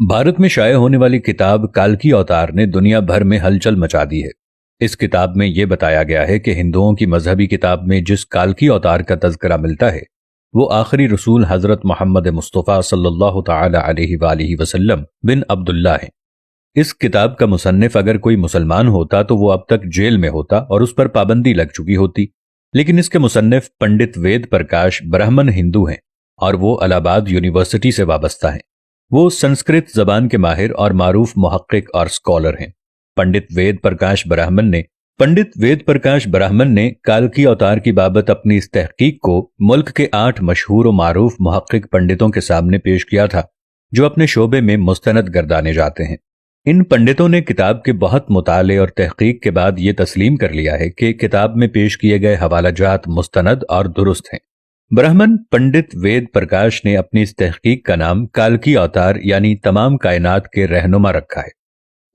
भारत में शाये होने वाली किताब काल्की अवतार ने दुनिया भर में हलचल मचा दी है। इस किताब में यह बताया गया है कि हिंदुओं की मजहबी किताब में जिस काल्की अवतार का तज़किरा मिलता है वो आखिरी रसूल हजरत मोहम्मद मुस्तफ़ा सल्लल्लाहु तआला अलैहि वसल्लम बिन अब्दुल्ला हैं। इस किताब का मुसन्निफ अगर कोई मुसलमान होता तो वो अब तक जेल में होता और उस पर पाबंदी लग चुकी होती, लेकिन इसके मुसन्निफ पंडित वेद प्रकाश ब्राह्मण हिंदू हैं और वो इलाहाबाद यूनिवर्सिटी से वाबस्ता हैं। वो संस्कृत जबान के माहिर और मारूफ मुहक्किक और स्कॉलर हैं। पंडित वेद प्रकाश ब्राह्मण ने काल्की अवतार की बाबत अपनी इस तहकीक को मुल्क के 8 मशहूर और मारूफ मुहक्किक पंडितों के सामने पेश किया था जो अपने शोबे में मुस्तनद गर्दाने जाते हैं। इन पंडितों ने किताब के बहुत मुताले और तहकीक के बाद ये तस्लीम कर लिया है कि किताब में पेश किए गए हवालाजात मुस्तनद और दुरुस्त हैं। ब्राह्मण पंडित वेद प्रकाश ने अपनी इस तहकीक का नाम काल्की अवतार यानी तमाम कायनात के रहनुमा रखा है।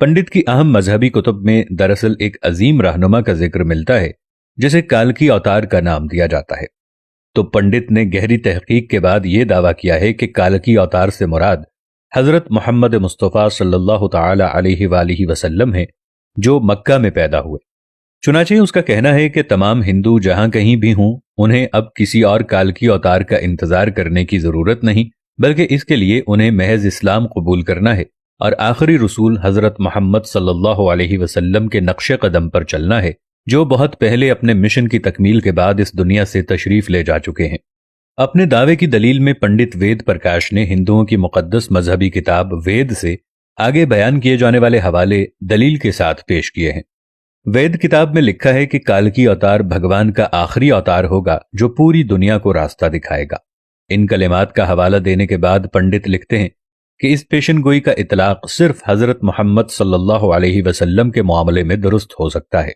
पंडित की अहम मजहबी कुतुब में दरअसल एक अजीम रहनुमा का जिक्र मिलता है जिसे काल्की अवतार का नाम दिया जाता है। तो पंडित ने गहरी तहकीक के बाद यह दावा किया है कि काल्की अवतार से मुराद हजरत मोहम्मद मुस्तफ़ा सल्लल्लाहु तआला अलैहि वसल्लम है जो मक्का में पैदा हुए। चुनाचे उसका कहना है कि तमाम हिंदू जहां कहीं भी हों उन्हें अब किसी और काल्की अवतार का इंतजार करने की जरूरत नहीं, बल्कि इसके लिए उन्हें महज इस्लाम कबूल करना है और आखिरी रसूल हजरत मोहम्मद सल्लल्लाहु अलैहि वसल्लम के नक्शे कदम पर चलना है जो बहुत पहले अपने मिशन की तकमील के बाद इस दुनिया से तशरीफ ले जा चुके हैं। अपने दावे की दलील में पंडित वेद प्रकाश ने हिंदुओं की मुकद्दस मजहबी किताब वेद से आगे बयान किए जाने वाले हवाले दलील के साथ पेश किए हैं। वेद किताब में लिखा है कि काल्की अवतार भगवान का आखिरी अवतार होगा जो पूरी दुनिया को रास्ता दिखाएगा। इन कलिमात का हवाला देने के बाद पंडित लिखते हैं कि इस पेशन गोई का इतलाक सिर्फ हजरत मोहम्मद सल्लल्लाहु अलैहि वसल्लम के मामले में दुरुस्त हो सकता है।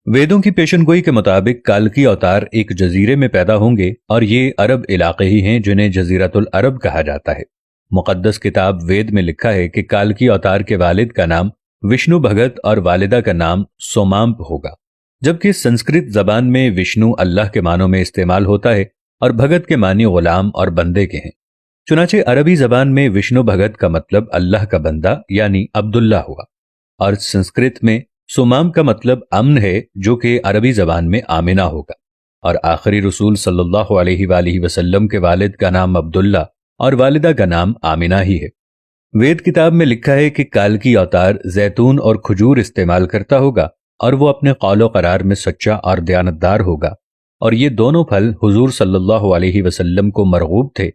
वेदों की पेशन गोई के मुताबिक काल्की अवतार एक जजीरे में पैदा होंगे और ये अरब इलाके ही हैं जिन्हें जजीरतुल अरब कहा जाता है। मुकद्दस किताब वेद में लिखा है कि काल्की अवतार के वालिद का नाम विष्णु भगत और वालिदा का नाम सोमांप होगा, जबकि संस्कृत जबान में विष्णु अल्लाह के मानों में इस्तेमाल होता है और भगत के मानी गुलाम और बंदे के हैं। चुनाचे अरबी जबान में विष्णु भगत का मतलब अल्लाह का बंदा यानी अब्दुल्ला हुआ और संस्कृत में सोमाम का मतलब अमन है जो कि अरबी जबान में आमिना होगा और आखिरी रसूल सल्लल्लाहु अलैहि वसल्लम के वालिद का नाम अब्दुल्ला और वालिदा का नाम आमिना ही है। वेद किताब में लिखा है कि काल्की अवतार जैतून और खजूर इस्तेमाल करता होगा और वो अपने कौलो करार में सच्चा और दयानतदार होगा और ये दोनों फल हुजूर सल्लल्लाहु अलैहि वसल्लम को मरगूब थे,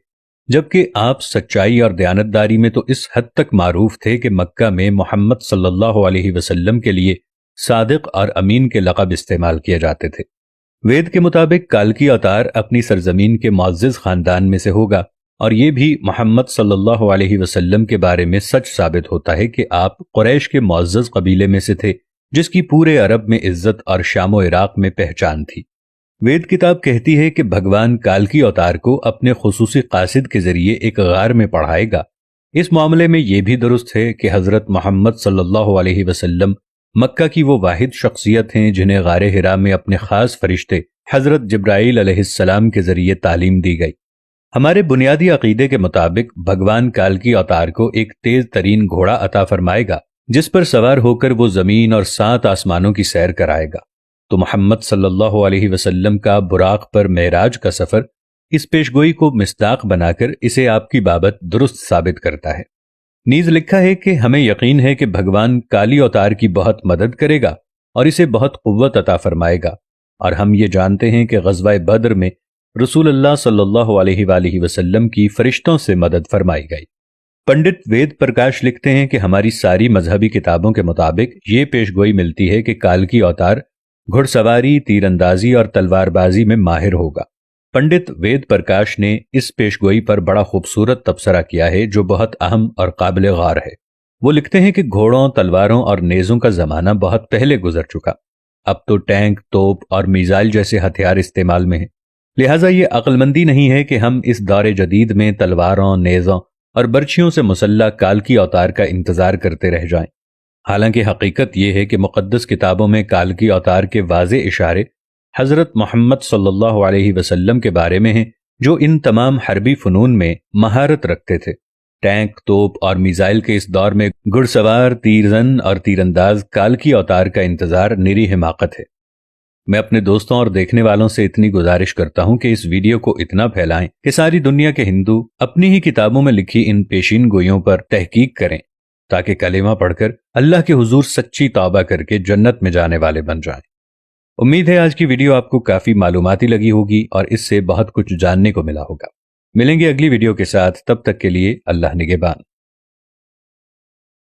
जबकि आप सच्चाई और दयानतदारी में तो इस हद तक मारूफ थे कि मक्का में मोहम्मद सल्लल्लाहु अलैहि वसल्लम के लिए सादिक और अमीन के लक़ब इस्तेमाल किए जाते थे। वेद के मुताबिक काल्की अवतार अपनी सरजमीन के मुअज़्ज़िज़ खानदान में से होगा और ये भी मोहम्मद सल्लल्लाहु अलैहि वसल्लम के बारे में सच साबित होता है कि आप कुरैश के मुअज़्ज़ज़ कबीले में से थे जिसकी पूरे अरब में इज्जत और शाम व इराक में पहचान थी। वेद किताब कहती है कि भगवान काल्की अवतार को अपने खुसूसी कासिद के जरिए एक गार में पढ़ाएगा। इस मामले में यह भी दुरुस्त है कि हजरत मोहम्मद सल्लल्लाहु अलैहि वसल्लम मक्का की वो वाहिद शख्सियत हैं जिन्हें गारे हिरा में अपने खास फरिश्ते हजरत जिब्राइल अलैहिस्सलाम के जरिए तालीम दी गई। हमारे बुनियादी अकीदे के मुताबिक भगवान काल्की अवतार को एक तेज तरीन घोड़ा अता फरमाएगा जिस पर सवार होकर वो जमीन और 7 आसमानों की सैर कराएगा। तो मोहम्मद सल्लल्लाहु अलैहि वसल्लम का बुराक पर मेराज का सफर इस पेशगोई को मिस्दाक बनाकर इसे आपकी बाबत दुरुस्त साबित करता है। नीज लिखा है कि हमें यकीन है कि भगवान काली अवतार की बहुत मदद करेगा और इसे बहुत कुव्वत अता फरमाएगा और हम ये जानते हैं कि ग़ज़वा बद्र में रसूलुल्लाह सल्लल्लाहु अलैहि वसल्लम की फरिश्तों से मदद फरमाई गई। पंडित वेद प्रकाश लिखते हैं कि हमारी सारी मजहबी किताबों के मुताबिक ये पेशगोई मिलती है कि काल्की अवतार घुड़सवारी, तीरंदाजी और तलवारबाजी में माहिर होगा। पंडित वेद प्रकाश ने इस पेशगोई पर बड़ा खूबसूरत तबसरा किया है जो बहुत अहम और काबिल गौर है। वो लिखते हैं कि घोड़ों, तलवारों और नेज़ों का जमाना बहुत पहले गुजर चुका। अब तो टैंक, तोप और मिसाइल जैसे हथियार इस्तेमाल में हैं। लिहाजा ये अक्लमंदी नहीं है कि हम इस दौर जदीद में तलवारों, नेज़ों और बर्छियों से मुसल्ला काल्की अवतार का इंतजार करते रह जाएं। हालांकि हकीकत यह है कि मुक़द्दस किताबों में काल्की अवतार के वाज़े इशारे हज़रत मोहम्मद सल्लल्लाहु अलैहि वसल्लम के बारे में हैं जो इन तमाम हरबी फ़नून में महारत रखते थे। टैंक, तोप और मिसाइल के इस दौर में घुड़सवार, तीरंदाज और तीरंदाज काल्की अवतार का इंतजार निरी हिमाकत है। मैं अपने दोस्तों और देखने वालों से इतनी गुजारिश करता हूं कि इस वीडियो को इतना फैलाएं कि सारी दुनिया के हिंदू अपनी ही किताबों में लिखी इन पेशीन गोइयों पर तहकीक करें, ताकि कलेमा पढ़कर अल्लाह के हुजूर सच्ची तौबा करके जन्नत में जाने वाले बन जाएं। उम्मीद है आज की वीडियो आपको काफी मालूमाती लगी होगी और इससे बहुत कुछ जानने को मिला होगा। मिलेंगे अगली वीडियो के साथ, तब तक के लिए अल्लाह निगहबान।